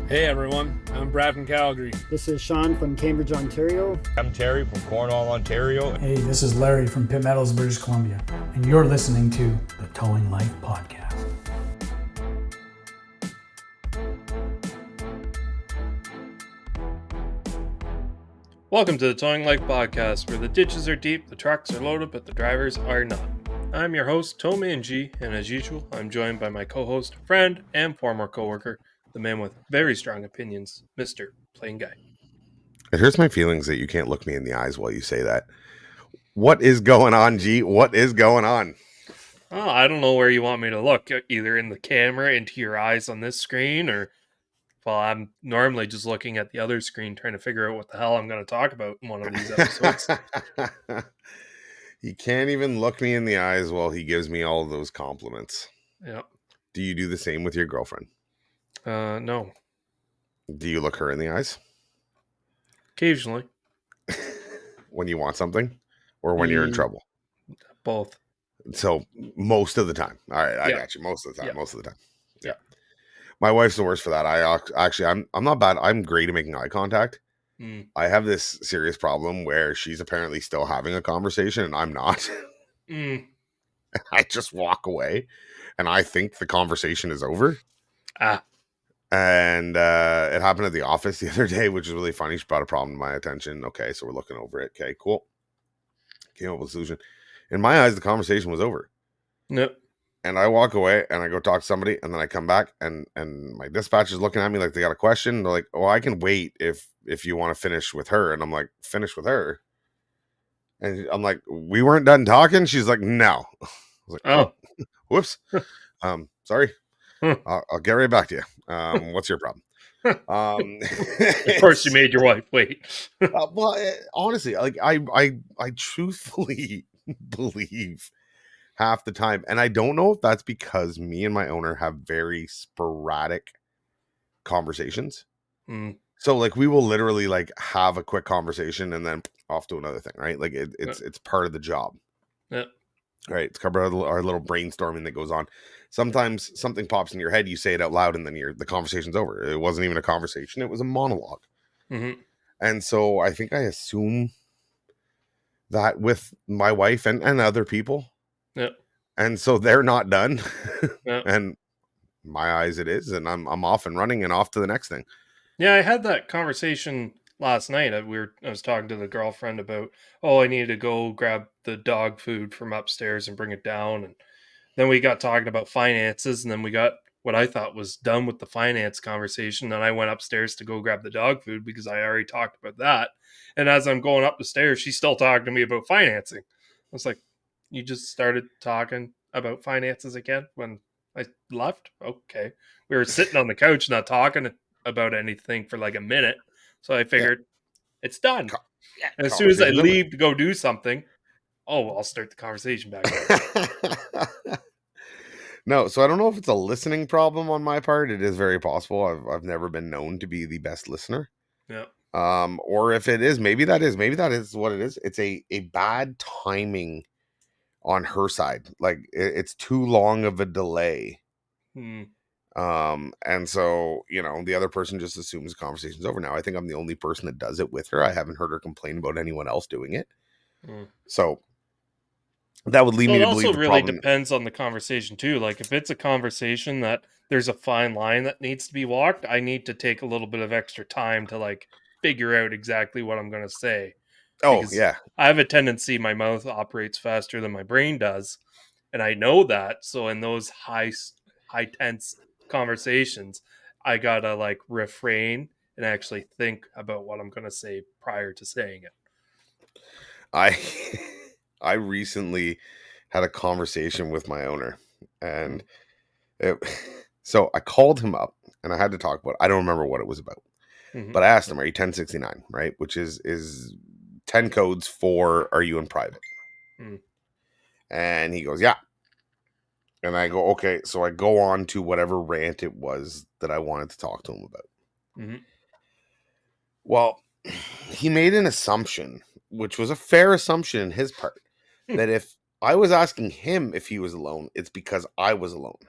Hey everyone, I'm Brad from Calgary. This is Sean from Cambridge, Ontario. I'm Terry from Cornwall, Ontario. Hey, this is Larry from Pitt Meadows, British Columbia, and you're listening to the Towing Life Podcast. Welcome to the Towing Life Podcast, where the ditches are deep, the trucks are loaded, but the drivers are not. I'm your host, Tommy G, and as usual, I'm joined by my co-host, friend, and former co-worker, the man with very strong opinions, Mr. PlainGuy. It hurts my feelings that you can't look me in the eyes while you say that. What is going on, G? What is going on? Oh, I don't know where you want me to look, either in the camera, into your eyes on this screen, or, well, I'm normally just looking at the other screen trying to figure out what the hell I'm going to talk about in one of these episodes. He can't even look me in the eyes while he gives me all of those compliments. Yeah. Do you do the same with your girlfriend? No. Do you look her in the eyes? Occasionally. When you want something? Or when you're in trouble? Both. So, most of the time. All right, I got you. Most of the time. Yeah. My wife's the worst for that. I'm not bad. I'm great at making eye contact. I have this serious problem where she's apparently still having a conversation and I'm not. I just walk away and I think the conversation is over. And it happened at the office the other day, which is really funny. She brought a problem to my attention. Okay, so we're looking over it. Okay, cool. Came up with a solution. In my eyes, the conversation was over. Nope. And I walk away and I go talk to somebody and then I come back and my dispatcher's looking at me like they got a question. They're like, "Oh, I can wait if you want to finish with her." And I'm like, "Finish with her?" And I'm like, "We weren't done talking?" She's like, "No." I was like, "Oh, whoops. Sorry. I'll get right back to you. What's your problem?" Of course you made your wife wait. Honestly, like I truthfully believe half the time, and I don't know if that's because me and my owner have very sporadic conversations. So like we will literally like have a quick conversation and then off to another thing, right? Like it's part of the job. Yeah. Right. It's covered our little brainstorming that goes on. Sometimes something pops in your head, you say it out loud, and then the conversation's over. It wasn't even a conversation; it was a monologue. And so I think I assume that with my wife and other people. Yep. And so they're not done. Yep. And my eyes it is, and I'm off and running and off to the next thing. Yeah, I had that conversation last night. I was talking to the girlfriend about, I needed to go grab the dog food from upstairs and bring it down. And then we got talking about finances, and then we got what I thought was done with the finance conversation. And I went upstairs to go grab the dog food because I already talked about that. And as I'm going up the stairs, she's still talking to me about financing. I was like, "You just started talking about finances again when I left?" Okay. We were sitting on the couch not talking about anything for like a minute. So I figured it's done. And as soon as I leave to go do something, I'll start the conversation back up. No, so I don't know if it's a listening problem on my part. It is very possible. I've never been known to be the best listener. Yeah. Or if it is, maybe that is what it is. It's a bad timing on her side. Like it's too long of a delay. And so, the other person just assumes the conversation's over. Now, I think I'm the only person that does it with her. I haven't heard her complain about anyone else doing it. So that would lead me to believe it also really depends on the conversation too. Like if it's a conversation that there's a fine line that needs to be walked, I need to take a little bit of extra time to like figure out exactly what I'm going to say. Because I have a tendency, my mouth operates faster than my brain does. And I know that. So in those high tense conversations, I gotta like refrain and actually think about what I'm gonna say prior to saying it. I recently had a conversation with my owner, and so I called him up and I had to talk about, I don't remember what it was about, but I asked him, "Are you 1069?" Right? Which is 10 codes for, are you in private? And he goes, "Yeah." And I go, "Okay." So I go on to whatever rant it was that I wanted to talk to him about. Well, he made an assumption, which was a fair assumption in his part, that if I was asking him if he was alone, it's because I was alone.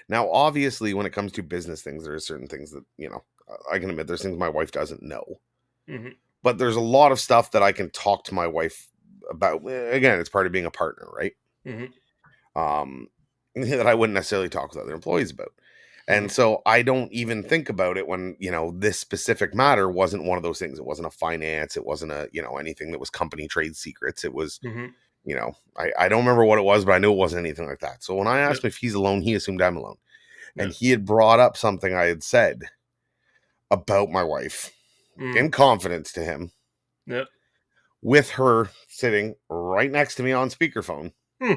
Now, obviously, when it comes to business things, there are certain things that, I can admit there's things my wife doesn't know. Mhm. But there's a lot of stuff that I can talk to my wife about. Again, it's part of being a partner, right? Mhm. That I wouldn't necessarily talk with other employees about. And Mhm. so I don't even think about it when, this specific matter wasn't one of those things. It wasn't a finance. It wasn't anything that was company trade secrets. It was, Mhm. I don't remember what it was, but I knew it wasn't anything like that. So when I Yep. asked him if he's alone, he assumed I'm alone. And Yep. he had brought up something I had said about my wife Mm. in confidence to him, Yep. with her sitting right next to me on speakerphone. Hmm.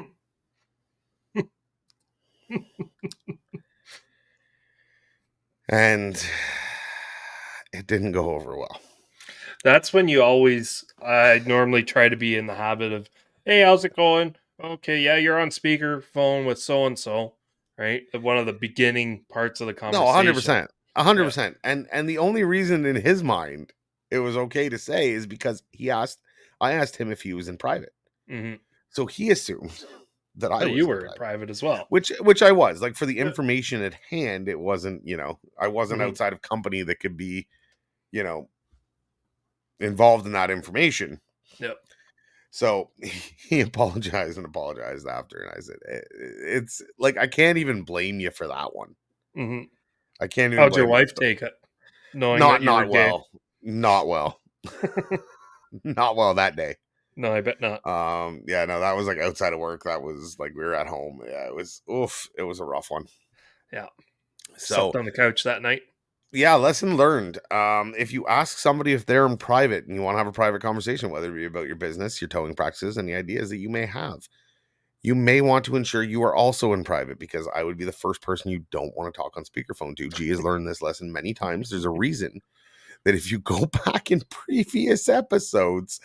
And it didn't go over well. That's when I normally try to be in the habit of, hey, how's it going? Okay, yeah, you're on speaker phone with so and so, right? One of the beginning parts of the No, conversation. 100%. Yeah. 100%. And the only reason in his mind it was okay to say is because I asked him if he was in private. Mhm. So he assumed that I But was you in were in private. private as well. Which I was. Like, for the Yeah. information at hand, it wasn't, I wasn't Mhm. outside of company that could be, you know, involved in that information. Yep. So he apologized and apologized after, and I said, It's like, I can't even blame you for that one. Mhm. I can't even How'd your blame you. wife take it, knowing that Not you were not gay? well, not well, not well that day. No, I bet not. Yeah, no, that was like outside of work. That was like we were at home. Yeah, it was oof. It was a rough one. Yeah. So Slept on the couch that night. yeah, lesson learned. If you ask somebody if they're in private and you want to have a private conversation, whether it be about your business, your towing practices, and the ideas that you may have, you may want to ensure you are also in private, because I would be the first person you don't want to talk on speakerphone to. G has learned this lesson many times. There's a reason that if you go back in previous episodes,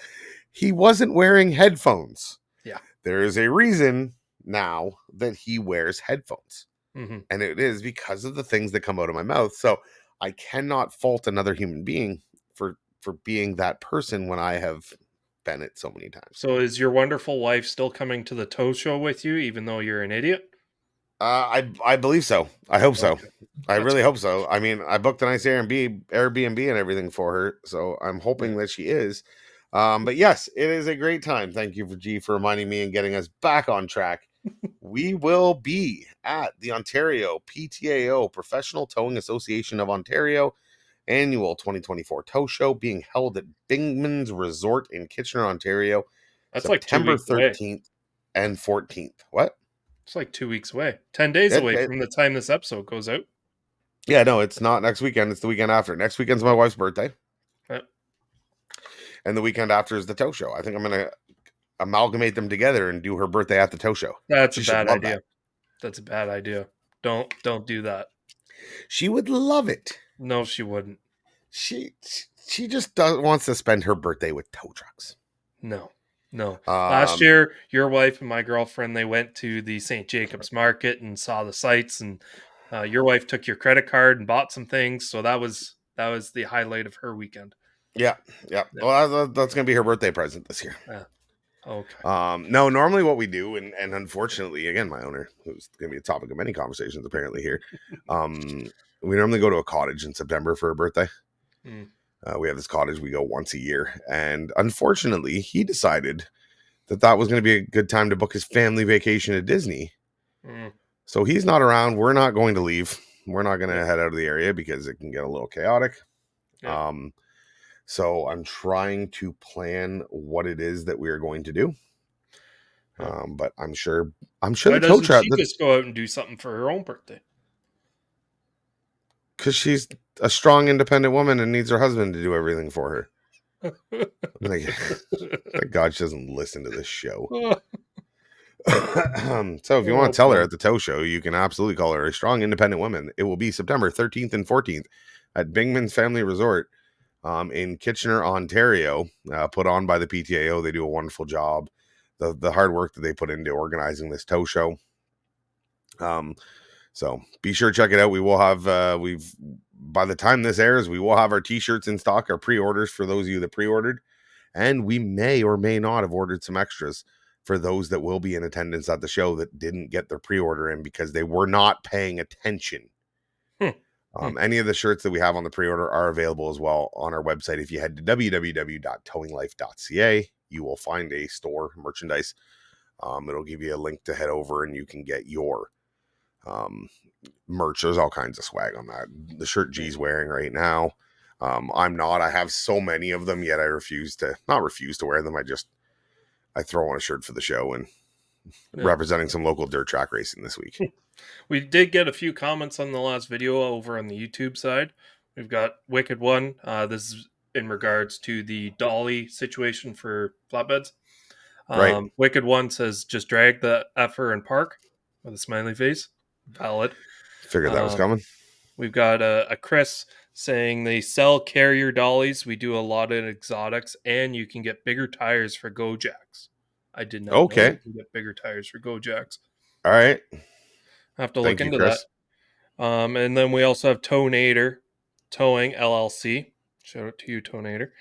he wasn't wearing headphones. Yeah. There is a reason now that he wears headphones. Mhm. And it is because of the things that come out of my mouth. So I cannot fault another human being for being that person when I have been it so many times. So is your wonderful wife still coming to the tow show with you, even though you're an idiot? I believe so. I hope so. Okay. I That's really good. hope so. I mean, I booked a nice Airbnb and everything for her, so I'm Yeah. hoping that she is. But yes, it is a great time. Thank you for reminding me and getting us back on track. We will be at the Ontario PTAO, Professional Towing Association of Ontario, annual 2024 tow show, being held at Bingman's Resort in Kitchener, Ontario, That's like 2 September weeks away. 13th and 14th. What? It's like 2 weeks away. 10 days It, away it, from the time this episode goes out. yeah, no, it's not next weekend. It's the weekend after. Next weekend's my wife's birthday, Yeah. and the weekend after is the tow show. I think I'm going to amalgamate them together and do her birthday at the tow show. That's a She should bad love that. idea. That's a bad idea. Don't do that. She would love it. No, she wouldn't. She she just wants to spend her birthday with tow trucks. No. No. Last Um, year, your wife and my girlfriend, they went to the St. Jacobs Market and saw the sights, and your wife took your credit card and bought some things, so that was the highlight of her weekend. yeah, yeah. Yeah. Well, that's gonna be her birthday present this year. Yeah. Okay. No, normally what we do, and unfortunately, again, my owner, who's gonna be a topic of many conversations apparently here, we normally go to a cottage in September for her birthday. Mm. We have this cottage we go once a year, and unfortunately, he decided that was going to be a good time to book his family vacation at Disney. Mm. So he's not around. We're not going to leave. We're not going to Yeah. head out of the area because it can get a little chaotic. Yeah. So I'm trying to plan what it is that we are going to do. Yeah. But I'm sure Why the tow doesn't truck, she just go out and do something for her own birthday? because she's a strong, independent woman and needs her husband to do everything for her. Like, thank God she doesn't listen to this show. So if you want to tell her at the tow show, you can absolutely call her a strong, independent woman. It will be September 13th and 14th at Bingman's Family Resort in Kitchener, Ontario, put on by the PTAO. They do a wonderful job. The hard work that they put into organizing this tow show. So be sure to check it out. We will have by the time this airs, we will have our t-shirts in stock, our pre-orders for those of you that pre-ordered, and we may or may not have ordered some extras. for those that will be in attendance at the show that didn't get their pre-order in because they were not paying attention. Any of the shirts that we have on the pre-order are available as well on our website. If you head to www.towinglife.ca, you will find a store, merchandise. It'll give you a link to head over and you can get your merch. There's all kinds of swag on that. The shirt G's wearing right now. I'm not. I have so many of them, yet I not refuse to wear them. I throw on a shirt for the show and representing some local dirt track racing this week. We did get a few comments on the last video over on the YouTube side. We've got Wicked One. This is in regards to the dolly situation for flatbeds. Right. Wicked One says, just drag the effer and park with a smiley face. Valid. Figured that was coming. We've got a Chris saying they sell carrier dollies. We do a lot of exotics, and you can get bigger tires for Go-Jacks. I did not know you can get bigger tires for Go-Jacks. All right. I have to look into that. And then we also have Towing LLC. Shout out to you, Tonator.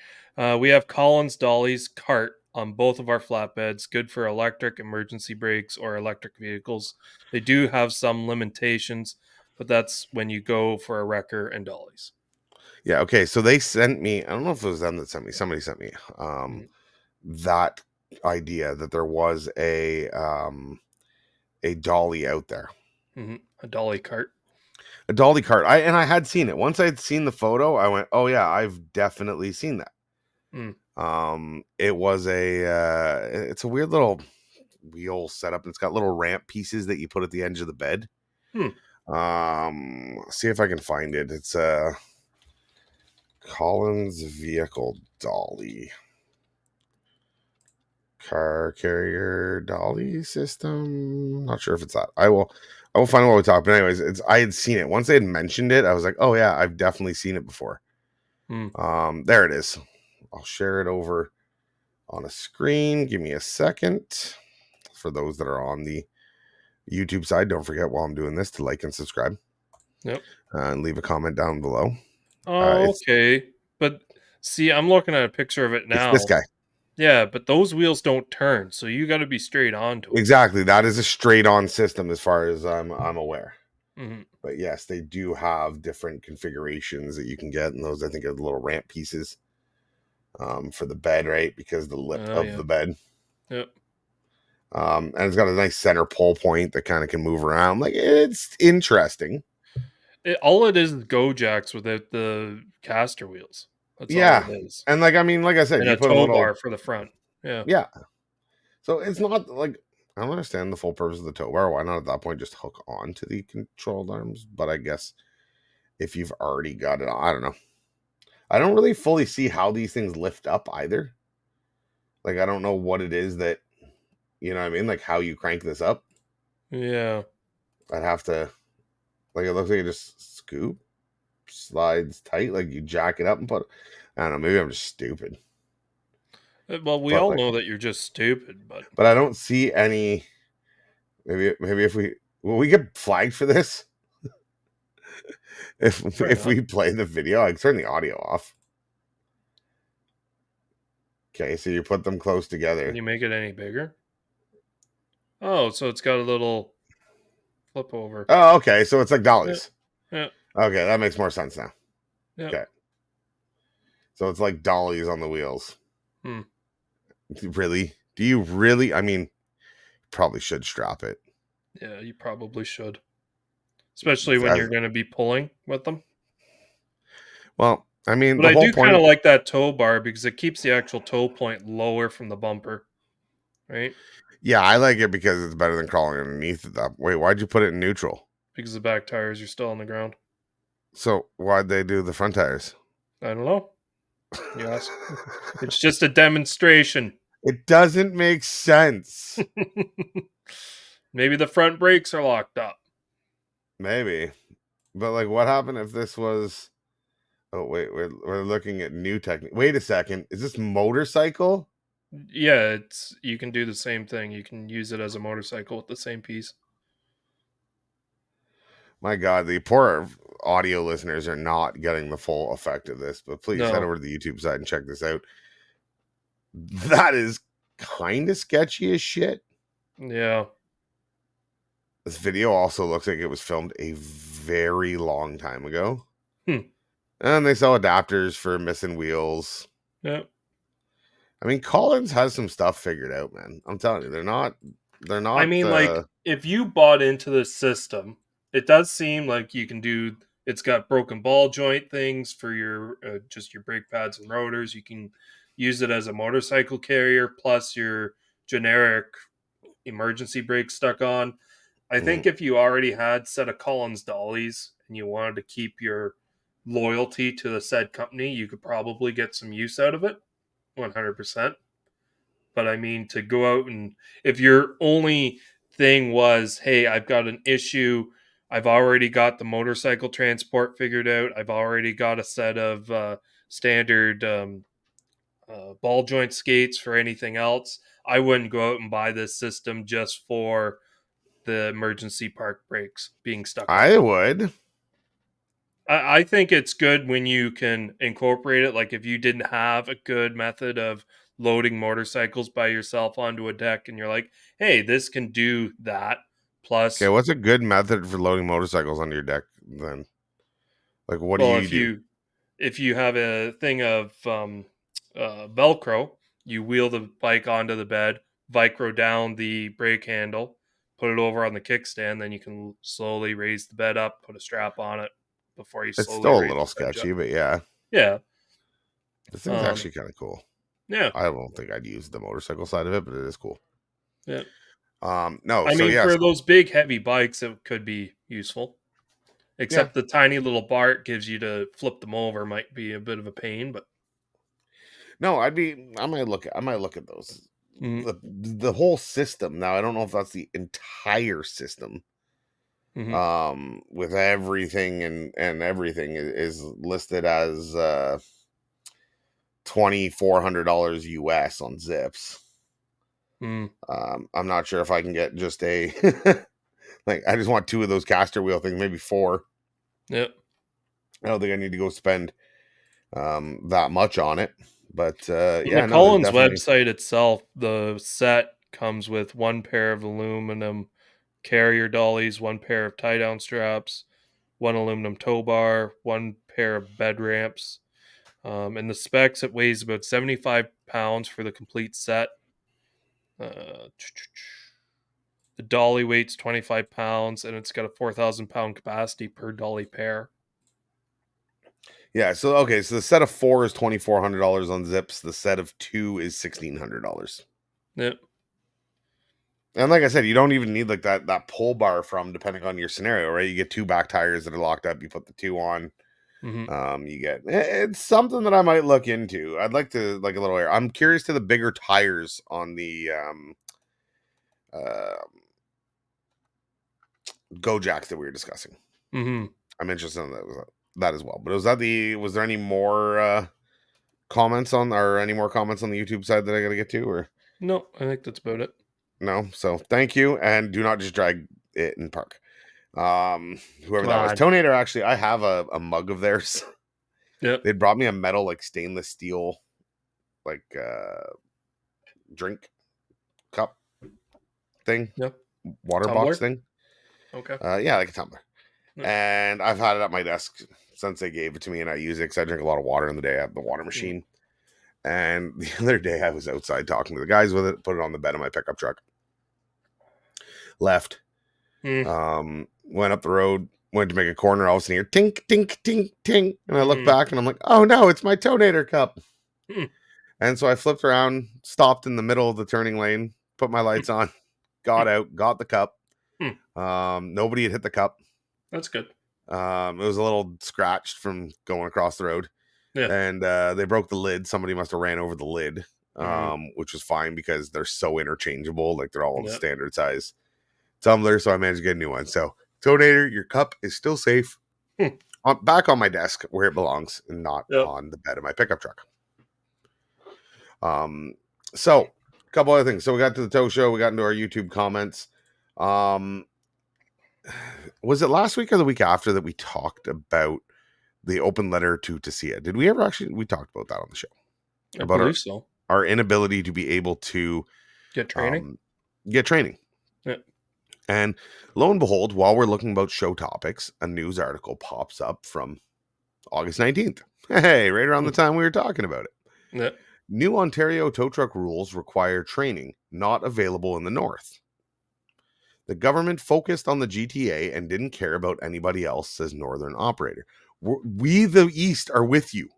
We have Collins Dolly's cart on both of our flatbeds, good for electric emergency brakes or electric vehicles. They do have some limitations, but that's when you go for a wrecker and dollies. Yeah, okay. So they sent me, I don't know if it was them that sent me, somebody sent me that idea that there was a dolly out there. A dolly cart. A dolly cart. I had seen it. Once I'd seen the photo, I went, oh yeah, I've definitely seen that. It was it's a weird little wheel setup. It's got little ramp pieces that you put at the edge of the bed. See if I can find it. It's a Collins vehicle dolly. Car carrier dolly system. Not sure if it's that. I will find out while we talk. But anyways, I had seen it. Once they had mentioned it, I was like, oh yeah, I've definitely seen it before. There it is. I'll share it over on a screen. Give me a second. For those that are on the YouTube side, don't forget while I'm doing this to like and subscribe. Yep. And leave a comment down below. Okay. But see, I'm looking at a picture of it now. It's this guy. Yeah, but those wheels don't turn, so you got to be straight on to it. Exactly. That is a straight on system as far as I'm aware. But yes, they do have different configurations that you can get, and those I think are the little ramp pieces for the bed, right? Because the lip of the bed. Yep. And it's got a nice center pole point that kind of can move around. Like, it's interesting. All it is Go-Jacks without the caster wheels. That's all it is. And like I said, and you a put tow a little bar for the front. Yeah. So it's not like, I don't understand the full purpose of the tow bar. Why not at that point just hook on to the controlled arms? But I guess if you've already got it, I don't know. I don't really fully see how these things lift up either. Like, I don't know what it is that, you know what I mean? Like how you crank this up. Yeah. I'd have to, like, it looks like you just scoop, slides tight, like you jack it up and put, I don't know, maybe I'm just stupid. Well, we all know that you're just stupid, but I don't see any. Maybe if will we get flagged for this? if we play the video, I can turn the audio off. Okay, so you put them close together. Can you make it any bigger? Oh, so it's got a little flip over. Oh, okay, so it's like dollies. Yeah. Okay, that makes more sense now. Yeah. Okay. So it's like dollies on the wheels. Really? Do you really? I mean, probably should strap it. Yeah, you probably should. Especially when you're going to be pulling with them. Well, I mean, but I do kind of like that tow bar because it keeps the actual tow point lower from the bumper. Right? Yeah, I like it because it's better than crawling underneath it. Wait, why'd you put it in neutral? Because the back tires are still on the ground. So why'd they do the front tires? I don't know. Yes. It's just a demonstration. It doesn't make sense. Maybe the front brakes are locked up. Maybe. But like, what happened if this was... Oh, wait, we're looking at new technique. Wait a second. Is this motorcycle? Yeah, you can do the same thing. You can use it as a motorcycle with the same piece. My God, the poor audio listeners are not getting the full effect of this, but please head over to the YouTube side and check this out. That is kind of sketchy as shit. Yeah. This video also looks like it was filmed a very long time ago. And they sell adapters for missing wheels. Yeah. I mean, Collins has some stuff figured out, man. I'm telling you, they're not. I mean, like, if you bought into the system, it does seem like you can do. It's got broken ball joint things for your just your brake pads and rotors. You can use it as a motorcycle carrier, plus your generic emergency brake stuck on. I think if you already had set of Collins dollies and you wanted to keep your loyalty to the said company, you could probably get some use out of it, 100%. But I mean, to go out and if your only thing was, hey, I've got an issue, I've already got the motorcycle transport figured out, I've already got a set of standard ball joint skates for anything else, I wouldn't go out and buy this system just for the emergency park brakes being stuck on. I would. I think it's good when you can incorporate it. Like if you didn't have a good method of loading motorcycles by yourself onto a deck and you're like, hey, this can do that. Okay, Plus, what's a good method for loading motorcycles on your deck then? Like, what do well, you do? if you have a thing of Velcro, you wheel the bike onto the bed, Velcro down the brake handle, put it over on the kickstand, then you can slowly raise the bed up, put a strap on it before you It's slowly still a raise little the bed up. sketchy, but yeah, Yeah. this thing's actually kind of cool. Yeah. I don't think I'd use the motorcycle side of it, but it is cool. Yeah. No, I so mean, yes, for those big, heavy bikes, it could be useful. yeah, Except the tiny little bar it gives you to flip them over might be a bit of a pain, but no, I might look at those. mm, The whole system. Now, I don't know if that's the entire system. hmm With everything and everything is listed as $2,400 US on Zips. mm, I'm not sure if I can get just a like I just want 2 of those caster wheel things, maybe 4. yep. I don't think I need to go spend that much on it. But On the yeah, no, there's Collins definitely website itself, the set comes with one pair of aluminum carrier dollies, one pair of tie down straps, one aluminum tow bar, one pair of bed ramps. And the specs, it weighs about 75 pounds for the complete set. Uh, The dolly weight's 25 pounds and it's got a 4,000 pound capacity per dolly pair. yeah, so okay, so the set of 4 is $2,400 on Zips, the set of 2 is $1,600. Yep. And like I said, you don't even need like that pull bar from depending on your scenario, right? You get 2 back tires that are locked up, you put the 2 on. Mm-hmm. You get it's something that I might look into. I'd like to like a little air. I'm curious to the bigger tires on the uh Go Jacks that we were discussing. Mm-hmm. I'm interested in that as well. But was there any more comments on or any more comments on the YouTube side that I gotta get to or No, I think that's about it. no? So thank you and do not just drag it in park. Whoever that was. God. Tonator, actually, I have a mug of theirs. Yep. They brought me a metal like stainless steel like drink cup thing, Yep. water Tumbler? box thing. Okay. Yeah, like a tumbler. Yeah. And I've had it at my desk since they gave it to me, and I use it because I drink a lot of water in the day. I have the water machine. And the other day, I was outside talking to the guys with it, put it on the bed of my pickup truck. Left. Went up the road, went to make a corner. All of a sudden, here, tink, tink, tink, tink. And I look back, and I'm like, oh no, it's my Tonator cup. And so I flipped around, stopped in the middle of the turning lane, put my lights on, got out, got the cup. Nobody had hit the cup. That's good. It was a little scratched from going across the road. Yeah. And they broke the lid. Somebody must have ran over the lid, which was fine because they're so interchangeable. Like they're all standard size tumbler. So I managed to get a new one. So Tonator, your cup is still safe. Back on my desk where it belongs and not on the bed of my pickup truck. So a couple other things. So we got to the tow show. We got into our YouTube comments. Was it last week or the week after that we talked about the open letter to Tasia? Did we ever we talked about that on the show? I believe so. our inability to be able to Get training. get training. Yeah. And lo and behold, while we're looking about show topics, a news article pops up from August 19th. Hey, right around the time we were talking about it. Yeah. New Ontario tow truck rules require training not available in the north. The government focused on the GTA and didn't care about anybody else, says Northern operator. We, the East, are with you.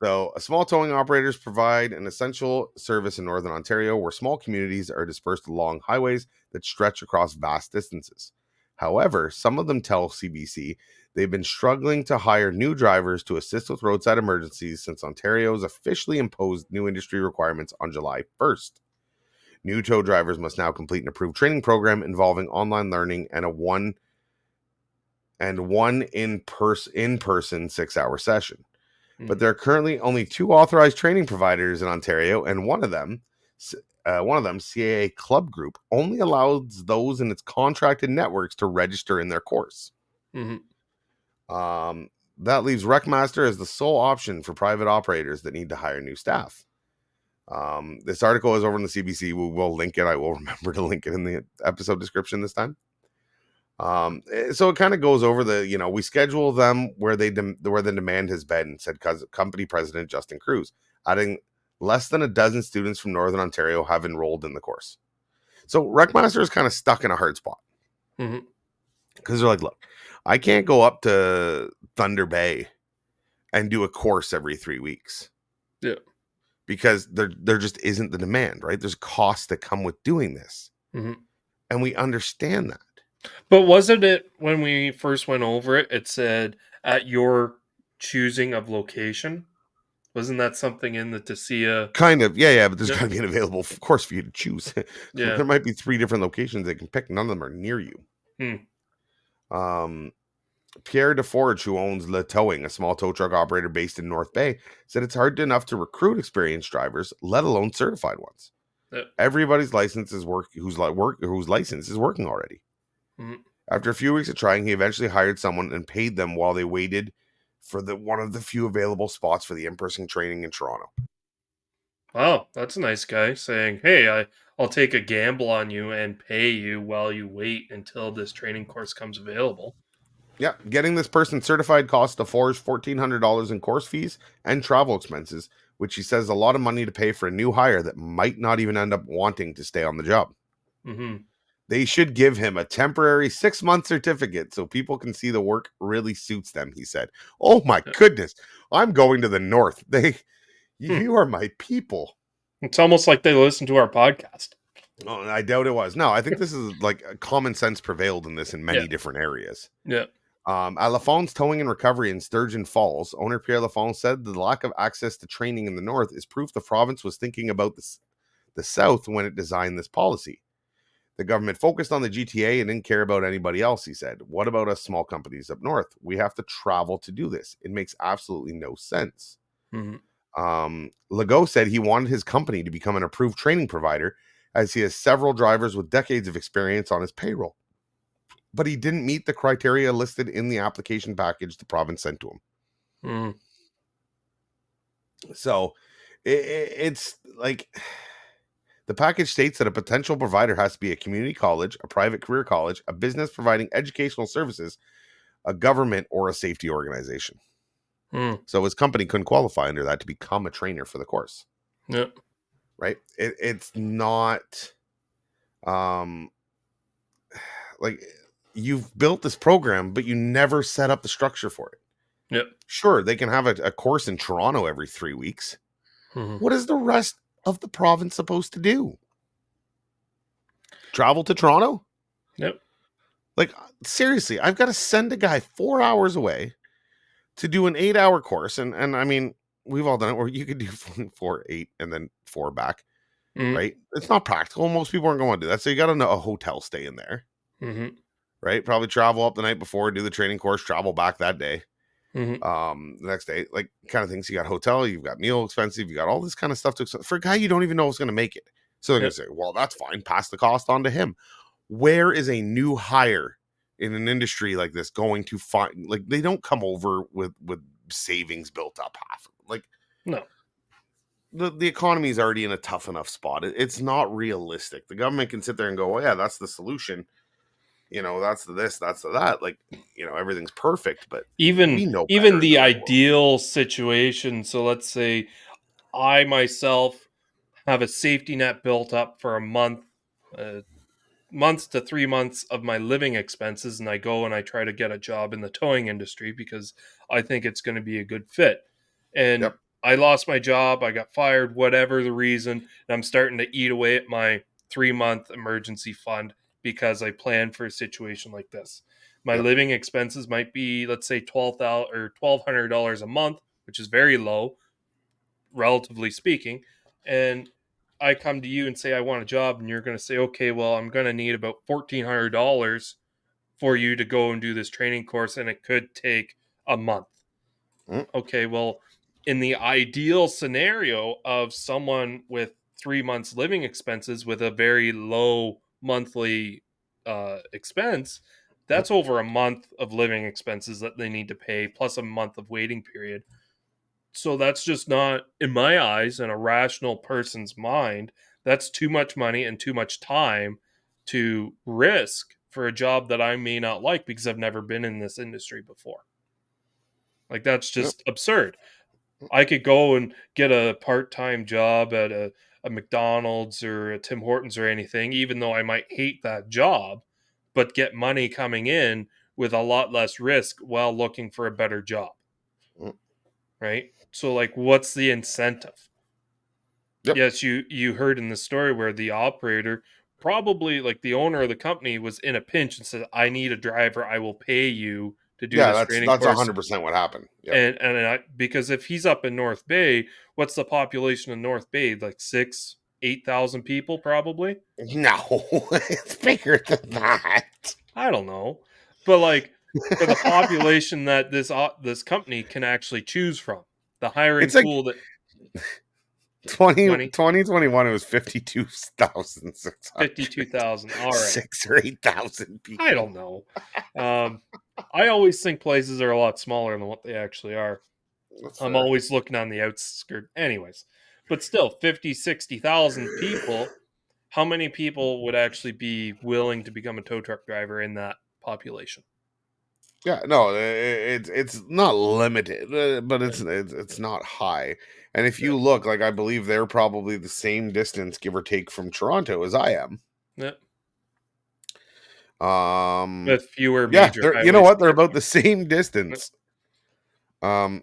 So, small towing operators provide an essential service in Northern Ontario where small communities are dispersed along highways that stretch across vast distances. However, some of them tell CBC they've been struggling to hire new drivers to assist with roadside emergencies since Ontario's officially imposed new industry requirements on July 1st. New tow drivers must now complete an approved training program involving online learning and one in-person 6-hour session. But there are currently only 2 authorized training providers in Ontario, and one of them, CAA Club Group, only allows those in its contracted networks to register in their course. Mm-hmm. That leaves Recmaster as the sole option for private operators that need to hire new staff. This article is over in the CBC. We will link it. I will remember to link it in the episode description this time. So it kind of goes over we schedule them where the demand has been, said company president Justin Cruz, adding less than a dozen students from Northern Ontario have enrolled in the course. So Recmaster is kind of stuck in a hard spot because they're like, look, I can't go up to Thunder Bay and do a course every 3 weeks. Yeah. Because there just isn't the demand, right? There's costs that come with doing this. Mm-hmm. And we understand that. But wasn't it when we first went over it, it said at your choosing of location? Wasn't that something in the TASIA? Kind of, yeah, but there's got to be an available course for you to choose. Yeah. There might be 3 different locations they can pick. None of them are near you. Pierre DeForge, who owns Le Towing, a small tow truck operator based in North Bay, said it's hard enough to recruit experienced drivers, let alone certified ones. Everybody's license is whose license is working already. Mm-hmm. After a few weeks of trying, he eventually hired someone and paid them while they waited for one of the few available spots for the in-person training in Toronto. Wow, that's a nice guy saying, hey, I'll take a gamble on you and pay you while you wait until this training course comes available. Yeah, getting this person certified cost DeForge $1,400 in course fees and travel expenses, which he says is a lot of money to pay for a new hire that might not even end up wanting to stay on the job. Mm-hmm. They should give him a temporary 6-month certificate so people can see the work really suits them, he said. Oh my goodness, I'm going to the north. You are my people. It's almost like they listen to our podcast. Oh, I doubt it was. No, I think this is like common sense prevailed in this in many different areas. Yeah. At Lafon's Towing and Recovery in Sturgeon Falls, owner Pierre Lafon said the lack of access to training in the north is proof the province was thinking about the south when it designed this policy. The government focused on the GTA and didn't care about anybody else, he said. What about us small companies up north? We have to travel to do this. It makes absolutely no sense. Mm-hmm. Legault said he wanted his company to become an approved training provider as he has several drivers with decades of experience on his payroll. But he didn't meet the criteria listed in the application package the province sent to him. Mm. So it's like the package states that a potential provider has to be a community college, a private career college, a business providing educational services, a government, or a safety organization. Mm. So his company couldn't qualify under that to become a trainer for the course. Yep. Right? It's not like you've built this program, but you never set up the structure for it. Yep. Sure, they can have a course in Toronto every 3 weeks. Mm-hmm. What is the rest of the province supposed to do? Travel to Toronto? Yep. Like, seriously, I've got to send a guy 4 hours away to do an 8-hour course. And I mean, we've all done it where you could do 4, 8, and then 4 back. Mm-hmm. Right? It's not practical. Most people aren't going to do that. So you got to know a hotel stay in there. Mm-hmm. Right? Probably travel up the night before, do the training course, travel back that day. Mm-hmm. The next day, like kind of things. You got hotel, you've got meal expensive, you got all this kind of stuff for a guy you don't even know is going to make it. So they're going to say, well, that's fine. Pass the cost on to him. Where is a new hire in an industry like this going to find? Like, they don't come over with savings built up half. Like, no. the economy is already in a tough enough spot. It's not realistic. The government can sit there and go, oh yeah, that's the solution. That's the this, that's the that. Like, everything's perfect, but we know Even better in the the real world. ideal situation. So let's say I myself have a safety net built up for a months to 3 months of my living expenses, and I go and I try to get a job in the towing industry because I think it's going to be a good fit. And Yep. I lost my job, I got fired, whatever the reason, and I'm starting to eat away at my 3 month emergency fund because I planned for a situation like this. My Yep. living expenses might be, let's say, $1,200 a month, which is very low, relatively speaking. And I come to you and say I want a job, and you're going to say, okay, well, I'm going to need about $1,400 for you to go and do this training course, and it could take a month. Mm. Okay, well, in the ideal scenario of someone with 3 months living expenses with a very low monthly expense, Mm. that's over a month of living expenses that they need to pay plus a month of waiting period. So that's just not, in my eyes, in a rational person's mind, that's too much money and too much time to risk for a job that I may not like because I've never been in this industry before. Like, that's Yep. just absurd. I could go and get a part-time job at a McDonald's or a Tim Hortons or anything, even though I might hate that job, but get money coming in with a lot less risk while looking for a better job. Mm. Right? So, like, what's the incentive? Yep. Yes, you heard in the story where the operator, probably like the owner of the company, was in a pinch and said, "I need a driver. I will pay you to do Yeah, this that's training that's course." 100% what happened. Yep. Because if he's up in North Bay, what's the population of North Bay? Like 8,000 people, probably. No, it's bigger than that. I don't know, but like for the population that this company can actually choose from, the hiring It's like pool that 2021, it was 52,600. 52,000. All right. 6 or 8,000 I people. don't know. Um, I always think places are a lot smaller than what they actually are. That's I'm fair. always looking on the outskirts. Anyways, but still, 50, 60,000 people. How many people would actually be willing to become a tow truck driver in that population? Yeah, no, it's not limited, but it's not high. And if Yeah. you look, like, I believe they're probably the same distance, give or take, from Toronto as I am. Yeah. Um, With fewer yeah, major they're, you know highways what? to They're get about the same distance. And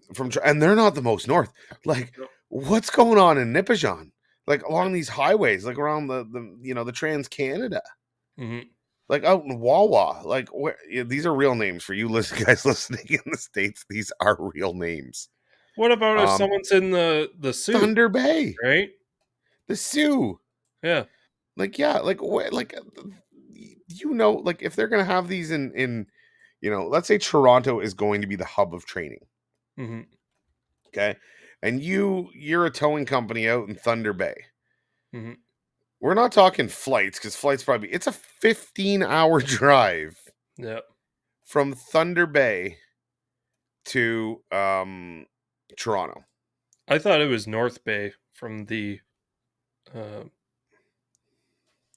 they're not the most north. Like, to. what's going on in Nipigon? Like, along these highways, like around the Trans Canada, Mm-hmm. like out in Wawa. Like, where, these are real names for you guys listening in the States. These are real names. What about if Um, someone's in the Sioux, Thunder Bay, right? the Sioux. Yeah. Like, yeah, like what, like, like, if they're gonna have these in, let's say Toronto is going to be the hub of training. Mm-hmm. Okay. And you're a towing company out in Thunder Bay. Mm-hmm. We're not talking flights, because flights it's a 15-hour drive Yeah. from Thunder Bay to Toronto. I thought it was North Bay from the uh,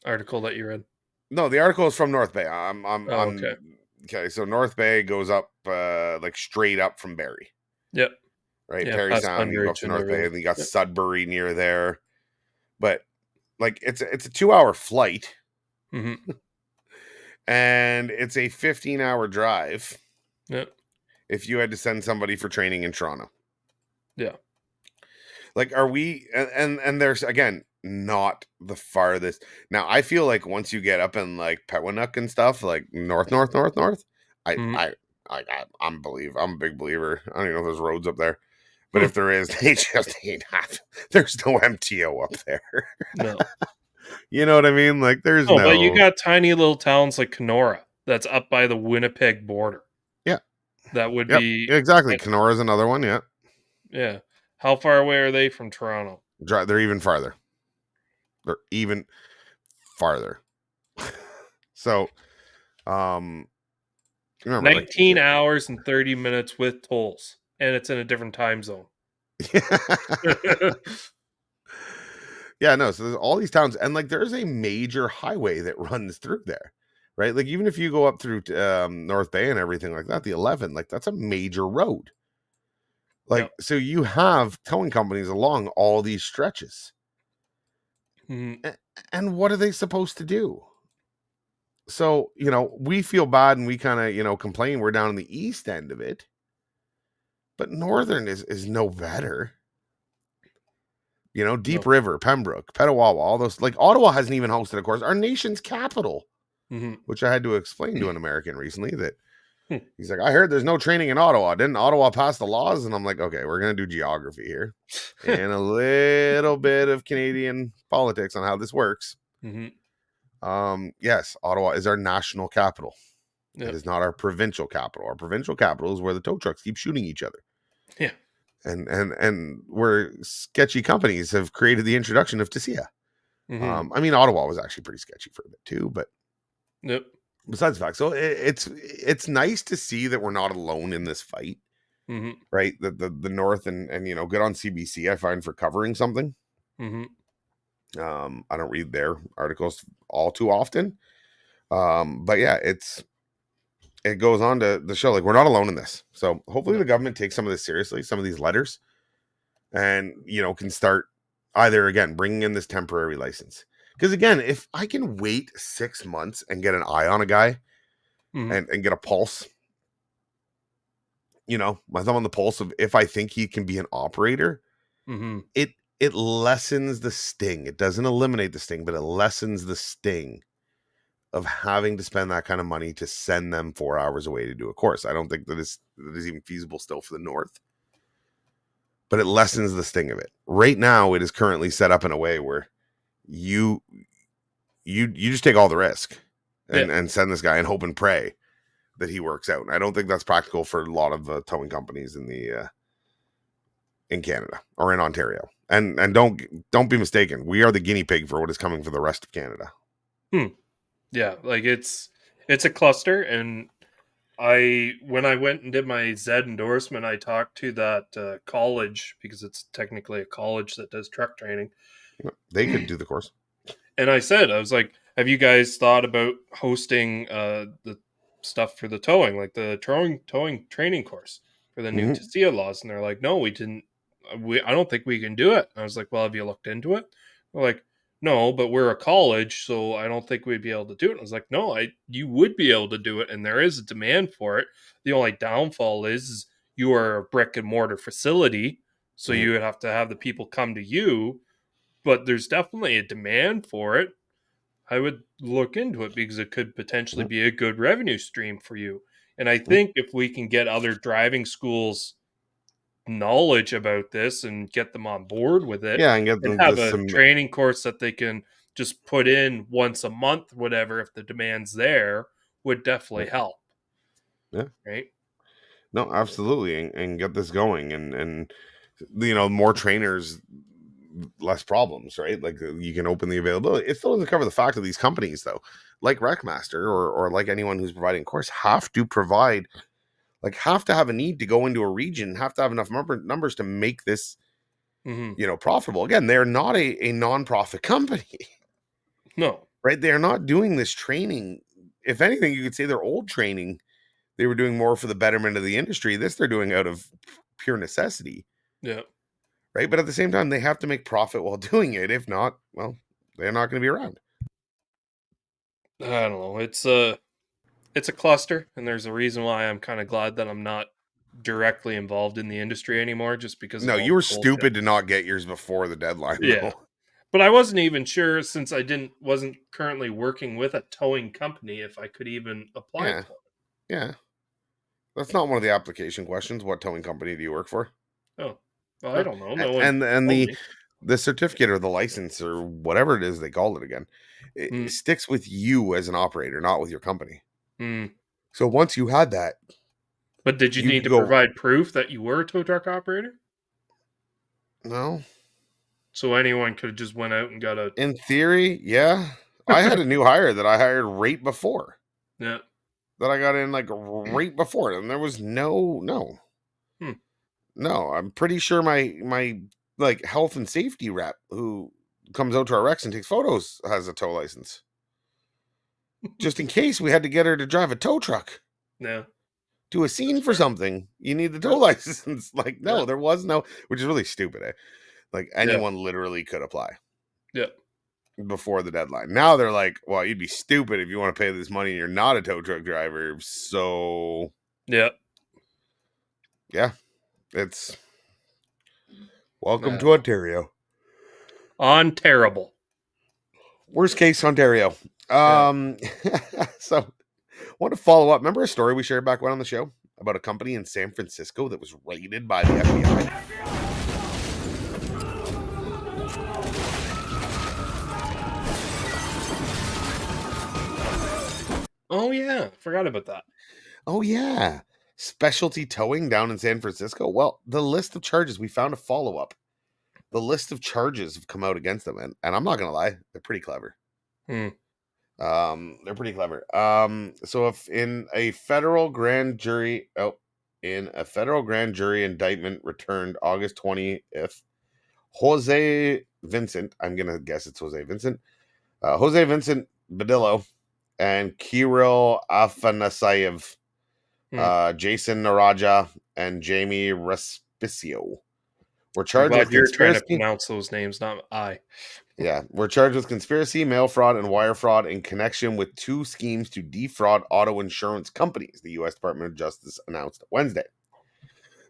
article that you read. No, the article is from North Bay. Oh, okay. I'm okay. So North Bay goes up like straight up from Barrie, Yep. right? Yeah, Parry past Sound, you go up Sunridge to and North Bay, everything. and you got Yep. Sudbury near there. But like, it's a 2-hour flight, Mm-hmm. and it's a 15-hour drive Yep. if you had to send somebody for training in Toronto. Yeah. Like, are we, and there's, again, not the farthest. Now, I feel like once you get up in like Petwinuk and stuff, like north, I Mm-hmm. I I'm a big believer. I don't even know if there's roads up there, but if there is, they just ain't have. There's no MTO up there. No. You know what I mean? Like, there's Oh, but you no. got tiny little towns like Kenora that's up by the Winnipeg border. Yeah. That would Yep. be Exactly. Kenora's another one. Yeah. yeah. How far away are they from Toronto? They're even farther. They're even farther. So, um, remember, like, 19 hours and 30 minutes with tolls, and it's in a different time zone. Yeah, no. So there's all these towns, and like there's a major highway that runs through there, right? Like even if you go up through North Bay and everything like that, the 11, like that's a major road. Yep. Like so, you have towing companies along all these stretches, Mhm. and what are they supposed to do? So we feel bad and we kind of complain we're down in the east end of it, but northern is no better. Deep No. River, Pembroke, Petawawa, all those, like Ottawa hasn't even hosted a course, our nation's capital, Mhm. which I had to explain to an American recently that Hmm. he's like, I heard there's no training in Ottawa. Didn't Ottawa pass the laws? And I'm like, okay, we're going to do geography here and a little bit of Canadian politics on how this works. Mhm. Yes, Ottawa is our national capital. It Yep. is not our provincial capital. Our provincial capital is where the tow trucks keep shooting each other. Yeah. And where sketchy companies have created the introduction of Tasia. Mhm. I mean, Ottawa was actually pretty sketchy for a bit too, but Yep. besides the fact, so it's nice to see that we're not alone in this fight, Mhm. right? The North and good on CBC, I find, for covering something. Mhm. I don't read their articles all too often, but yeah, it goes on to the show like we're not alone in this. So hopefully No. the government takes some of this seriously, some of these letters, and can start either again bringing in this temporary license. Because again, if I can wait 6 months and get an eye on a guy Mhm. and get a pulse, my thumb on the pulse of if I think he can be an operator, Mhm. it it lessens the sting. It doesn't eliminate the sting, but it lessens the sting of having to spend that kind of money to send them 4 hours away to do a course. I don't think that is even feasible still for the North, but it lessens the sting of it. Right now, it is currently set up in a way where you you just take all the risk Yeah. and send this guy and hope and pray that he works out. And I don't think that's practical for a lot of towing companies in Canada or in Ontario. And don't be mistaken, we are the guinea pig for what is coming for the rest of Canada. Hmm. Yeah, like it's a cluster, and when I went and did my Z endorsement, I talked to that college, because it's technically a college that does truck training. They could do the course. And I was like, have you guys thought about hosting the stuff for the towing, like the towing training course for the new Mhm. TSIA laws? And they're like, no, we didn't. I don't think we can do it. And I was like, well, have you looked into it? They're like, no, but we're a college, so I don't think we'd be able to do it. And I was like, no, you would be able to do it, and there is a demand for it. The only downfall is you are a brick and mortar facility, so Mhm. you would have to have the people come to you, but there's definitely a demand for it. I would look into it because it could potentially Mhm. be a good revenue stream for you. And I Mhm. think if we can get other driving schools knowledge about this and get them on board with it Yeah, and get and them to have a submit. training course that they can just put in once a month, whatever, if the demand's there, would definitely Yeah, help. yeah. Right. No, absolutely, and get this going, and more trainers, less problems, right? Like you can open the availability. It still doesn't cover the fact that these companies, though, like Recmaster or like anyone who's providing a course, have to provide, like, have to have a need to go into a region, have to have enough numbers to make this, Hmm. profitable. Again, they're not a non-profit company, No. right? They are not doing this training. If anything, you could say their old training, they were doing more for the betterment of the industry. This they're doing out of pure necessity, Yeah. right? But at the same time, they have to make profit while doing it. If not, well, they're not going to be around. I don't know. It's a cluster, and there's a reason why I'm kind of glad that I'm not directly involved in the industry anymore, just because of No, all you were the bullshit. stupid to not get yours before the deadline, Yeah. though. But I wasn't even sure, since I didn't wasn't currently working with a towing company, if I could even apply Yeah, for yeah. That's not one of the application questions. What towing company do you work for? it. Oh. Well, I No. don't know. A- No one And told the me. the certificate or the license or whatever it is they call it again, it Mm, sticks with you as an operator, not with your company. mm. So once you had that, But did you you need could to go. provide proof that you were a tow truck operator? No, So anyone could have just went out and got a in theory, yeah. I had a new hire that I hired right before yeah. that I got in like right before, and there was Hmm. no. I'm pretty sure my like health and safety rep who comes out to our wrecks and takes photos has a tow license. Just in case we had to get her to drive a tow truck. Yeah. Do a scene That's for fair. something, you need the tow Yeah. license. Like, no, Yeah. there was no, which is really stupid. Like, Yeah. anyone literally could apply Yeah. before the deadline. Now they're like, well, you'd be stupid if you want to pay this money and you're not a tow truck driver. So, Yeah. it's welcome Yeah. to Ontario. On terrible. Worst case, Ontario. Yeah. So, I want to follow up. Remember a story we shared back when on the show about a company in San Francisco that was raided by the FBI? Oh yeah. Forgot about that. Oh, yeah. Specialty towing down in San Francisco. Well, the list of charges, we found a follow up. The list of charges have come out against them. And I'm not going to lie, they're pretty clever. Hmm. They're pretty clever. So if in a federal grand jury, indictment returned August 20th, Jose Vincent, I'm going to guess it's Jose Vincent, Jose Vincent Badillo and Kirill Afanasayev, Jason Naraja, and Jamie Respicio were I'm charged with glad you're trying to conspiracy. pronounce those names, not I. Yeah, we're charged with conspiracy, mail fraud, and wire fraud in connection with 2 schemes to defraud auto insurance companies, the U.S. Department of Justice announced Wednesday.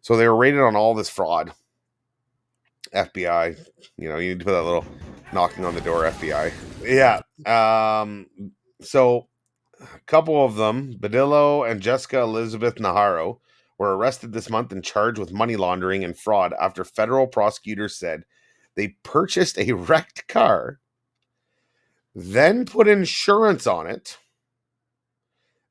So they were raided on all this fraud. FBI, you need to put that little knocking on the door, FBI. Yeah. So a couple of them, Badillo and Jessica Elizabeth Naharo, were arrested this month and charged with money laundering and fraud after federal prosecutors said they purchased a wrecked car, then put insurance on it,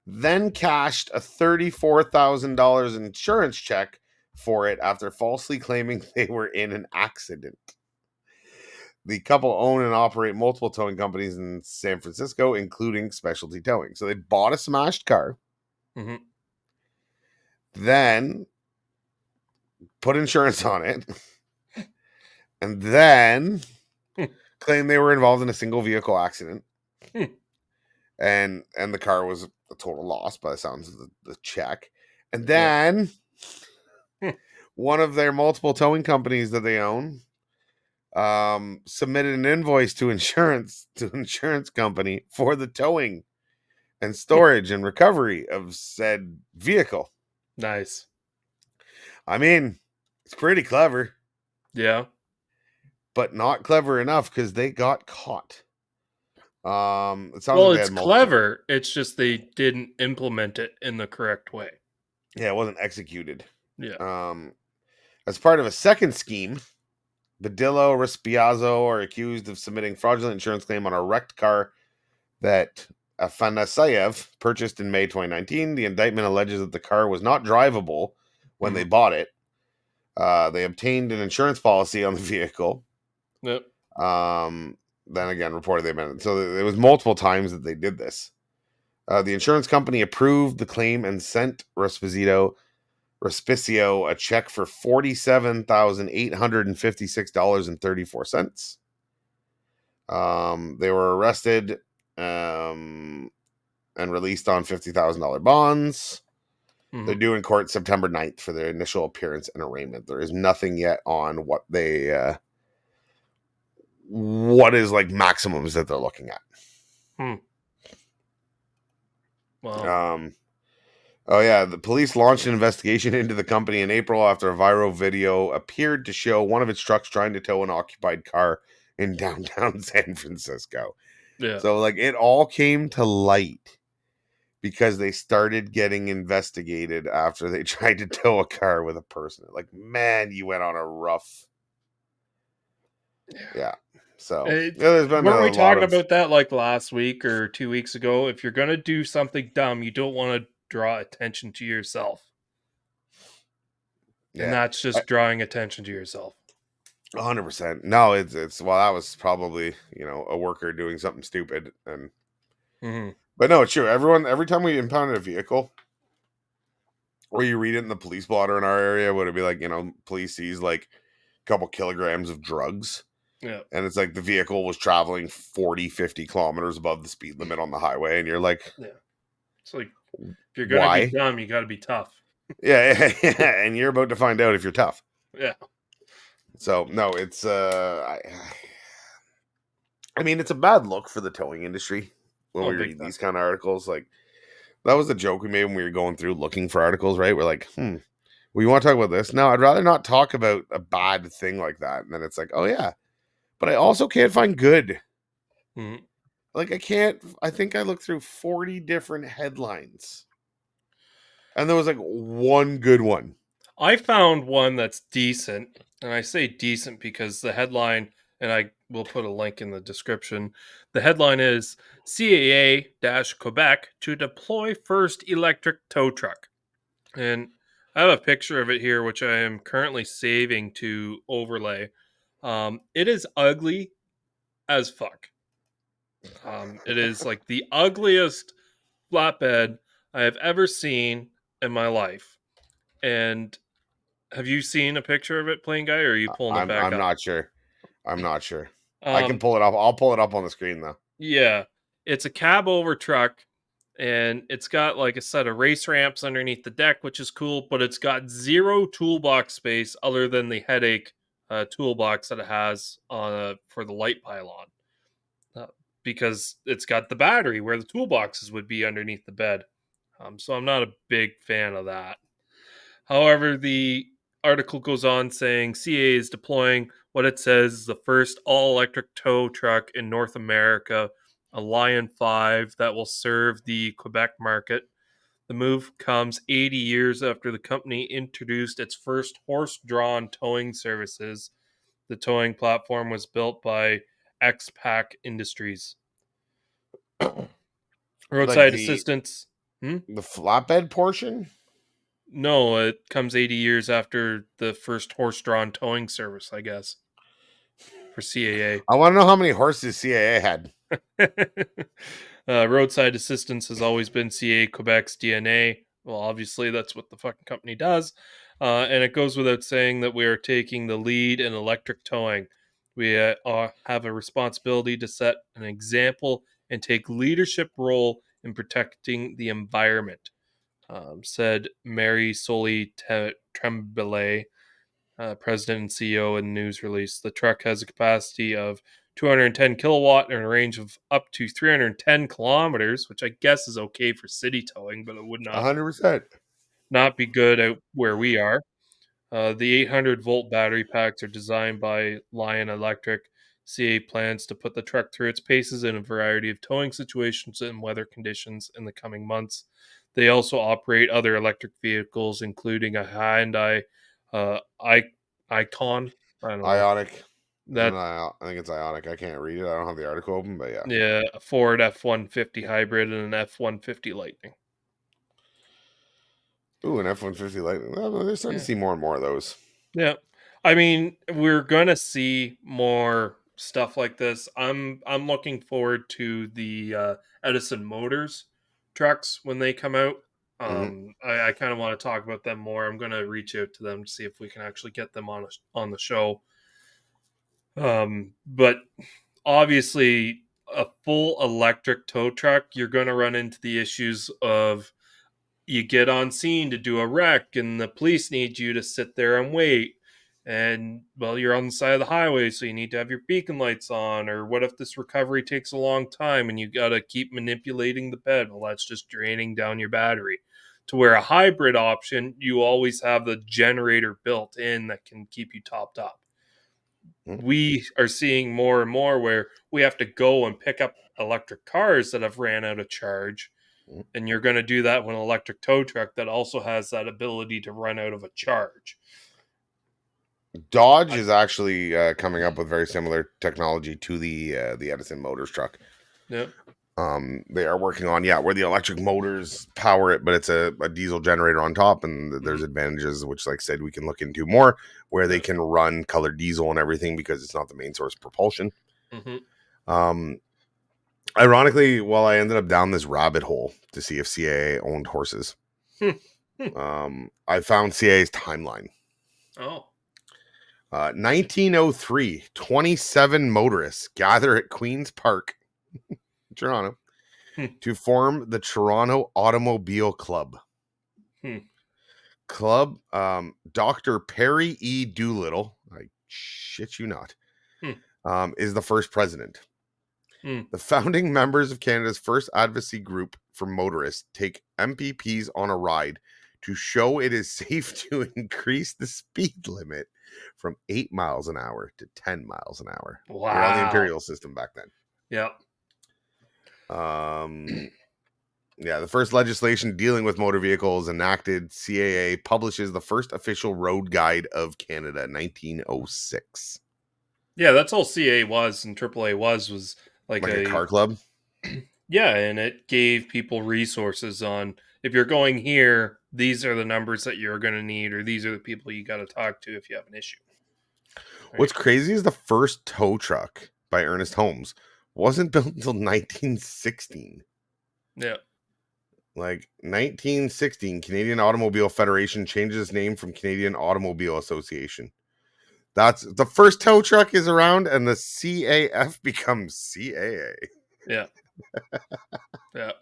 then cashed a $34,000 insurance check for it after falsely claiming they were in an accident. The couple own and operate multiple towing companies in San Francisco, including Specialty Towing. So they bought a smashed car, then put insurance on it, and then claimed they were involved in a single vehicle accident. And the car was a total loss by the sounds of the check. And then one of their multiple towing companies that they own submitted an invoice to insurance company for the towing and storage and recovery of said vehicle. Nice. I mean, it's pretty clever. Yeah. But not clever enough because they got caught. It sounds Well, like they it's had multiple. clever. It's just they didn't implement it in the correct way. Yeah, it wasn't executed. Yeah. As part of a second scheme, Badillo Respiazzo are accused of submitting fraudulent insurance claim on a wrecked car that Afanasayev purchased in May 2019. The indictment alleges that the car was not drivable when they bought it. They obtained an insurance policy on the vehicle. Yep. Then again, reported they amended. So it was multiple times that they did this. The insurance company approved the claim and sent Respicio a check for $47,856.34. They were arrested and released on $50,000 bonds. They're due in court September 9th for their initial appearance and arraignment. There is nothing yet on what they what is like maximums that they're looking at. Wow. Oh yeah, the police launched an investigation into the company in April after a viral video appeared to show one of its trucks trying to tow an occupied car in downtown San Francisco. Yeah. So like it all came to light because they started getting investigated after they tried to tow a car with a person. Like, man, you went on a rough. Yeah. So there's been weren't we talking about that like last week or 2 weeks ago? If you're gonna do something dumb, you don't want to draw attention to yourself. Yeah. And that's just drawing attention to yourself. 100%. No, it's well, that was probably a worker doing something stupid, and but no, it's true. Every time we impounded a vehicle, or you read it in the police blotter in our area, would it be like police sees like a couple kilograms of drugs? Yeah. And it's like the vehicle was traveling 40, 50 kilometers above the speed limit on the highway. And you're like, Yeah. It's like, if you're going to be why? dumb, you got to be tough. Yeah, and you're about to find out if you're tough. Yeah. So no, it's I mean, it's a bad look for the towing industry when Oh, we big read time. these kind of articles. Like that was the joke we made when we were going through looking for articles, right? We're like, we want to talk about this. No, I'd rather not talk about a bad thing like that. And then it's like, oh yeah, but I also can't find good. Mhm. Like I think I looked through 40 different headlines. And there was like one good one. I found one that's decent, and I say decent because the headline, and I will put a link in the description. The headline is CAA-Quebec to deploy first electric tow truck. And I have a picture of it here, which I am currently saving to overlay. It is ugly as fuck. It is like the ugliest flatbed I have ever seen in my life. And have you seen a picture of it, PlainGuy, or are you pulling it back I'm up? not sure. I'm not sure. I can Um, pull it up. I'll pull it up on the screen though. yeah, it's a cab over truck, and it's got like a set of race ramps underneath the deck, which is cool, but it's got zero toolbox space other than the headache toolbox that it has for the light pylon, uh, because it's got the battery where the toolboxes would be underneath the bed. So I'm not a big fan of that. However, the article goes on saying CA is deploying what it says is the first all electric tow truck in North America, a Lion 5 that will serve the Quebec market. The move comes 80 years after the company introduced its first horse drawn towing services. The towing platform was built by XPAC Industries. Like Roadside the assistance. the flatbed portion. No, it comes 80 years after the first horse drawn towing service, I guess, for CAA. I want to know how many horses CAA had. Roadside assistance has always been CAA Quebec's DNA. Well, obviously, that's what the fucking company does. And it goes without saying that we are taking the lead in electric towing. We have a responsibility to set an example and take leadership role in protecting the environment, said Mary Soli Tremblay, president and CEO, in news release. The truck has a capacity of 210 kilowatt and a range of up to 310 kilometers, which I guess is okay for city towing, but it would 100%. not be good out where we are. The 800-volt battery packs are designed by Lion Electric. CA plans to put the truck through its paces in a variety of towing situations and weather conditions in the coming months. They also operate other electric vehicles, including a Hyundai Icon. I don't know Ionic. that. I think it's Ionic. I can't read it. I don't have the article open, but yeah. Yeah, a Ford F-150 hybrid and an F-150 Lightning. Ooh, an F-150 Lightning. Well, they're starting to see more and more of those. Yeah. I mean, we're gonna see more stuff like this. I'm looking forward to the Edison Motors trucks when they come out. Mm-hmm. I kind of want to talk about them more. I'm gonna reach out to them to see if we can actually get them on the show. But obviously, a full electric tow truck, you're gonna run into the issues of you get on scene to do a wreck and the police need you to sit there and wait, and well, you're on the side of the highway, so you need to have your beacon lights on. Or what if this recovery takes a long time and you got to keep manipulating the bed? Well, that's just draining down your battery. To where a hybrid option, you always have the generator built in that can keep you topped up. We are seeing more and more where we have to go and pick up electric cars that have ran out of charge, and you're going to do that with an electric tow truck that also has that ability to run out of a charge. Dodge is actually coming up with very similar technology to the Edison Motors truck. Yeah. They are working on where the electric motors power it, but it's a diesel generator on top, and there's advantages, which, like I said, we can look into more, where they can run colored diesel and everything because it's not the main source of propulsion. Ironically, while I ended up down this rabbit hole to see if CAA owned horses, I found CAA's timeline. Oh. 1903, 27 motorists gather at Queen's Park, Toronto, Hmm. to form the Toronto Automobile Club. Hmm. Club, Dr. Perry E. Doolittle, I shit you not, is the first president. The founding members of Canada's first advocacy group for motorists take MPPs on a ride to show it is safe to increase the speed limit from 8 miles an hour to 10 miles an hour. Wow. We're on the imperial system back then. Yeah. Yeah, the first legislation dealing with motor vehicles enacted. CAA publishes the first official road guide of Canada, 1906. Yeah, that's all CA was and AAA was like a car club. Yeah, and it gave people resources on if you're going here, these are the numbers that you're going to need, or these are the people you got to talk to if you have an issue. Right? What's crazy is the first tow truck by Ernest Holmes wasn't built until 1916. Yeah. Like 1916, Canadian Automobile Federation changes its name from Canadian Automobile Association. That's the first tow truck is around, and the CAF becomes CAA. Yeah. Yeah.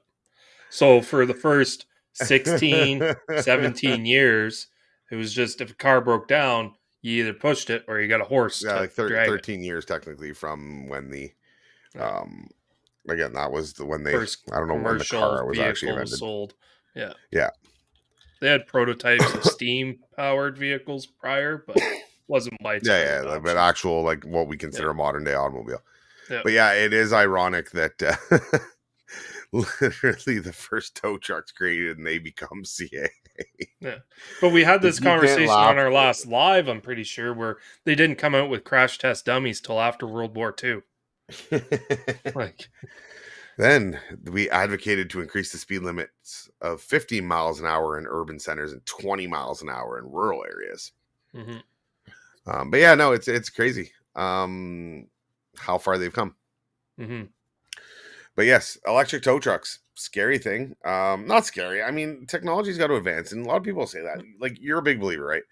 So for the first 16, 17 years, it was just if a car broke down, you either pushed it or you got a horse to like drag 13 years technically from when the it. again, that was when they First I don't know when the commercial car was actually vehicle invented. sold. Yeah. Yeah. They had prototypes of steam powered vehicles prior, but wasn't widespread adoption. But actual like what we consider a modern day automobile. Yeah. But yeah, it is ironic that literally the first tow truck's created and they become CA. Yeah. But we had this You can't conversation laugh. on our last live, I'm pretty sure, where they didn't come out with crash test dummies till after World War II. Like, then we advocated to increase the speed limits of 50 miles an hour in urban centers and 20 miles an hour in rural areas. But yeah, no, it's crazy how far they've come. But yes, electric tow trucks, scary thing. Not scary. I mean, technology's got to advance, and a lot of people say that. Like, you're a big believer, right?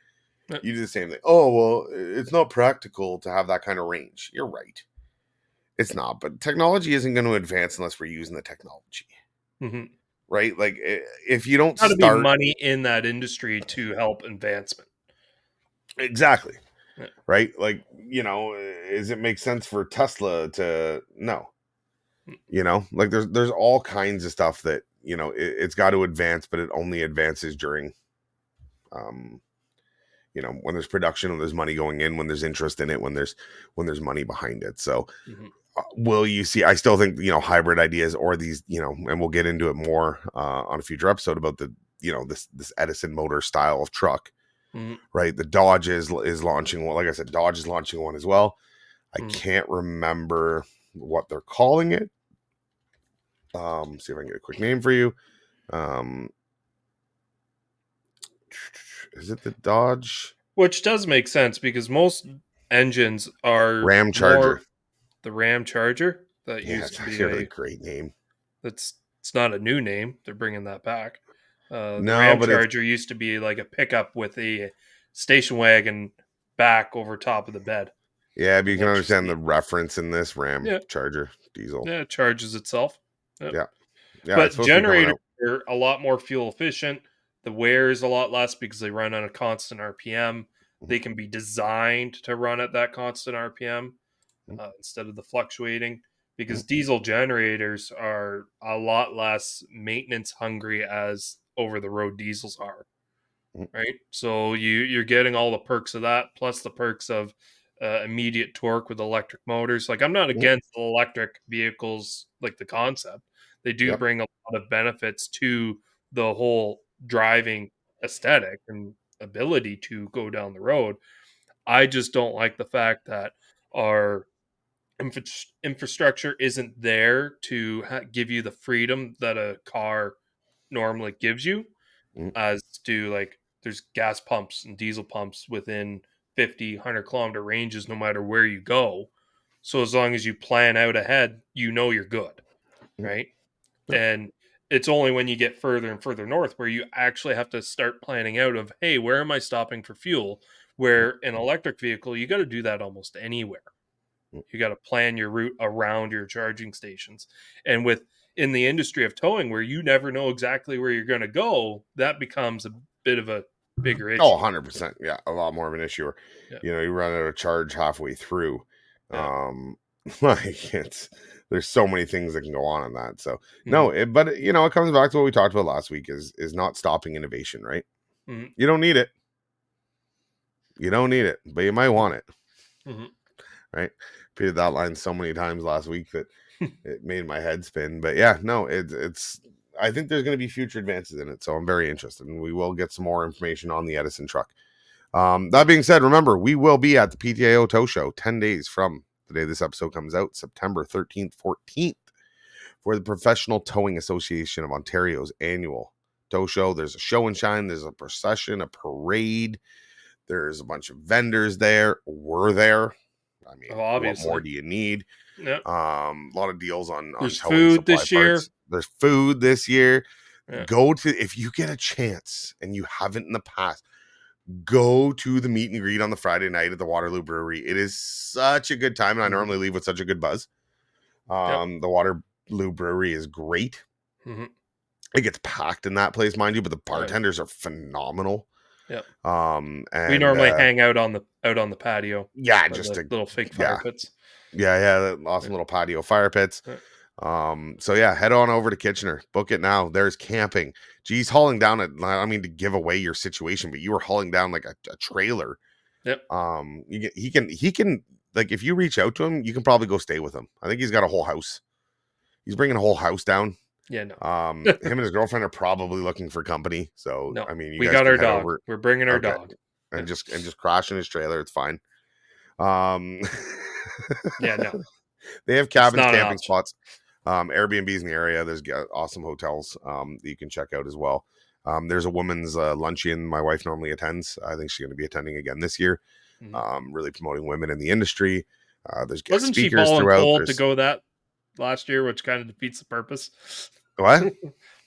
You do the same thing. Oh, well, it's not practical to have that kind of range. You're right. It's not, but technology isn't going to advance unless we're using the technology. Right? Like, if you don't start... to be money in that industry to help advancement. Exactly. Yeah. Right? Like, does it make sense for Tesla to... No. Like there's all kinds of stuff that, it's got to advance, but it only advances during, when there's production, when there's money going in, when there's interest in it, when there's money behind it. So will you see, I still think, hybrid ideas or these, and we'll get into it more on a future episode about the, this Edison motor style of truck, right? The Dodge is launching one. Like I said, Dodge is launching one as well. I can't remember what they're calling it. See if I can get a quick name for you. Is it the Dodge? Which does make sense because most engines are Ram Charger. The Ram Charger that used to be a great name. It's not a new name. They're bringing that back. The Ram Charger used to be like a pickup with a station wagon back over top of the bed. Yeah, but you can understand the reference in this Ram Charger diesel. Yeah, it charges itself. Yeah. But generators are a lot more fuel efficient. The wear is a lot less because they run on a constant RPM. They can be designed to run at that constant RPM instead of the fluctuating, because diesel generators are a lot less maintenance hungry as over-the-road diesels are. Right? So you're getting all the perks of that, plus the perks of immediate torque with electric motors. Like, I'm not against electric vehicles, like the concept. They do bring a lot of benefits to the whole driving aesthetic and ability to go down the road. I just don't like the fact that our infrastructure isn't there to give you the freedom that a car normally gives you, as to, like, there's gas pumps and diesel pumps within 50, 100-kilometer ranges no matter where you go. So as long as you plan out ahead, you're good, right? And it's only when you get further and further north where you actually have to start planning out of, hey, where am I stopping for fuel? Where an electric vehicle, you got to do that almost anywhere. You got to plan your route around your charging stations. And in the industry of towing, where you never know exactly where you're going to go, that becomes a bit of a bigger issue. Oh, 100%. Yeah, a lot more of an issue. Or, Yeah. you run out of charge halfway through. Yeah. There's so many things that can go on that. So no, but it comes back to what we talked about last week is not stopping innovation, right? Mhm. You don't need it. You don't need it, but you might want it. Mhm. Right? Repeated that line so many times last week that it made my head spin. But yeah, no, it's I think there's going to be future advances in it. So I'm very interested, and we will get some more information on the Edison truck. That being said, remember, we will be at the PTAO Tow Show 10 days from the day this episode comes out, September 13th, 14th, for the Professional Towing Association of Ontario's annual tow show. There's a show and shine, there's a procession, a parade, there's a bunch of vendors there. We're there. I mean, obviously. What more do you need? Yeah. A lot of deals on There's towing food supply this year. parts. There's food this year. Yeah. If you get a chance and you haven't in the past, go to the meet and greet on the Friday night at the Waterloo Brewery. It is such a good time, and I normally leave with such a good buzz. The Waterloo Brewery is great. It gets packed in that place, mind you, but the bartenders are phenomenal. Yeah. And we normally hang out on the patio. Yeah, just the little fake fire pits. Yeah, awesome little patio fire pits. So yeah, head on over to Kitchener. Book it now. There's camping. Geez, hauling down I mean to give away your situation, but you were hauling down like a trailer. Yep. He can like, if you reach out to him, you can probably go stay with him. I think he's got a whole house. He's bringing a whole house down. Yeah, no. Him and his girlfriend are probably looking for company. So no, I mean, we got our dog. We're bringing our dog, and just crashing his trailer. It's fine. Yeah, no. They have cabins, camping spots, Airbnbs in the area. There's awesome hotels that you can check out as well. There's a women's luncheon my wife normally attends. I think she's going to be attending again this year. Really promoting women in the industry. There's guest Wasn't speakers she throughout. voluntold to go that last year, which kind of defeats the purpose? What?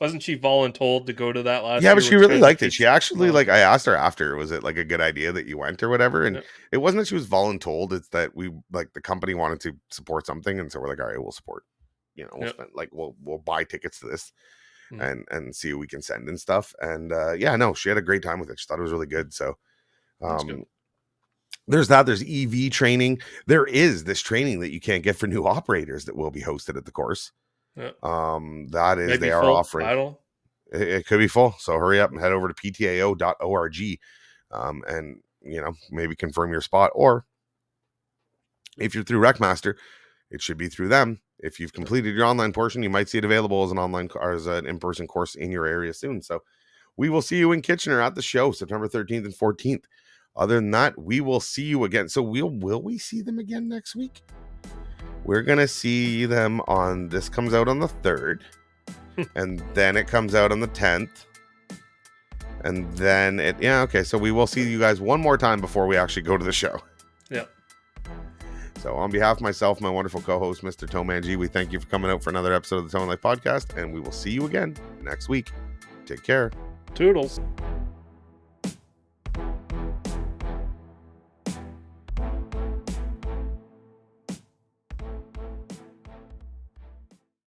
Wasn't she voluntold to go to that last year? Yeah, but she really liked it. She actually, I asked her after, was it like a good idea that you went or whatever? And it wasn't that she was voluntold. It's that we, the company wanted to support something. And so we're like, all right, we'll support, we'll spend, we'll buy tickets to this and see who we can send and stuff. And she had a great time with it. She thought it was really good. So good. There's EV training. There is this training that you can't get for new operators that will be hosted at the course. Yeah. That is, maybe they are offering. It could be full, so hurry up and head over to PTAO.org, and maybe confirm your spot. Or if you're through Recmaster, it should be through them. If you've completed your online portion, you might see it available as an online or as an in-person course in your area soon. So we will see you in Kitchener at the show, September 13th and 14th. Other than that, we will see you again. So will we see them again next week? We're going to see them this comes out on the 3rd, and then it comes out on the 10th, and then so we will see you guys one more time before we actually go to the show. Yeah. So on behalf of myself, my wonderful co-host, Mr. Tomanji, we thank you for coming out for another episode of the Towing Life Podcast, and we will see you again next week. Take care. Toodles.